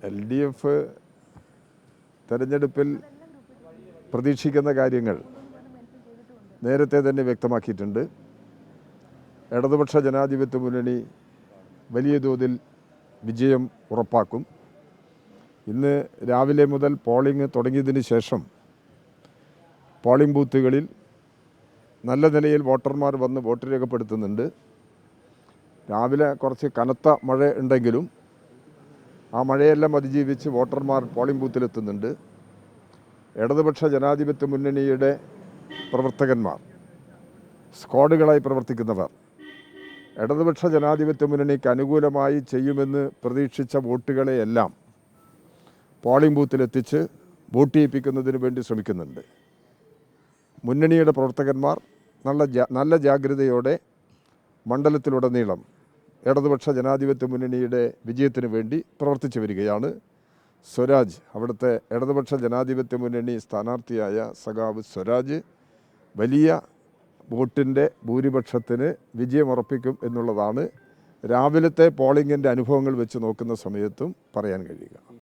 LDF തെരഞ്ഞെടുപ്പിൽ പ്രതീക്ഷിക്കുന്ന കാര്യങ്ങൾ നേരത്തെ തന്നെ വ്യക്തമാക്കിയിട്ടുണ്ട്. ഇടതുപക്ഷ ജനാധിപത്യ മുന്നണി വലിയ തോതിൽ വിജയം ഉറപ്പാക്കും. ഇന്ന് രാവിലെ മുതൽ പോളിംഗ് തുടങ്ങിയതിന് ശേഷം പോളിംഗ് ബൂത്തുകളിൽ നല്ല നിലയിൽ വോട്ടർമാർ വന്ന് വോട്ട് രേഖപ്പെടുത്തുന്നുണ്ട്. രാവിലെ കുറച്ച് കനത്ത മഴ ഉണ്ടെങ്കിലും ആ മഴയെല്ലാം അതിജീവിച്ച് വോട്ടർമാർ പോളിംഗ് ബൂത്തിലെത്തുന്നുണ്ട്. ഇടതുപക്ഷ ജനാധിപത്യ മുന്നണിയുടെ പ്രവർത്തകന്മാർ, സ്ക്വാഡുകളായി പ്രവർത്തിക്കുന്നവർ ഇടതുപക്ഷ ജനാധിപത്യ മുന്നണിക്ക് അനുകൂലമായി ചെയ്യുമെന്ന് പ്രതീക്ഷിച്ച വോട്ടുകളെയെല്ലാം പോളിംഗ് ബൂത്തിലെത്തിച്ച് വോട്ട് ചെയ്യിപ്പിക്കുന്നതിന് വേണ്ടി ശ്രമിക്കുന്നുണ്ട്. മുന്നണിയുടെ പ്രവർത്തകന്മാർ നല്ല ജാഗ്രതയോടെ മണ്ഡലത്തിലുടനീളം ഇടതുപക്ഷ ജനാധിപത്യ മുന്നണിയുടെ വിജയത്തിന് വേണ്ടി പ്രവർത്തിച്ചു വരികയാണ്. സ്വരാജ്, അവിടുത്തെ ഇടതുപക്ഷ ജനാധിപത്യ മുന്നണി സ്ഥാനാർത്ഥിയായ സഖാവ് സ്വരാജ് വലിയ വോട്ടിൻ്റെ ഭൂരിപക്ഷത്തിന് വിജയമുറപ്പിക്കും എന്നുള്ളതാണ് രാവിലത്തെ പോളിംഗിൻ്റെ അനുഭവങ്ങൾ വെച്ച് നോക്കുന്ന സമയത്തും പറയാൻ കഴിയുക.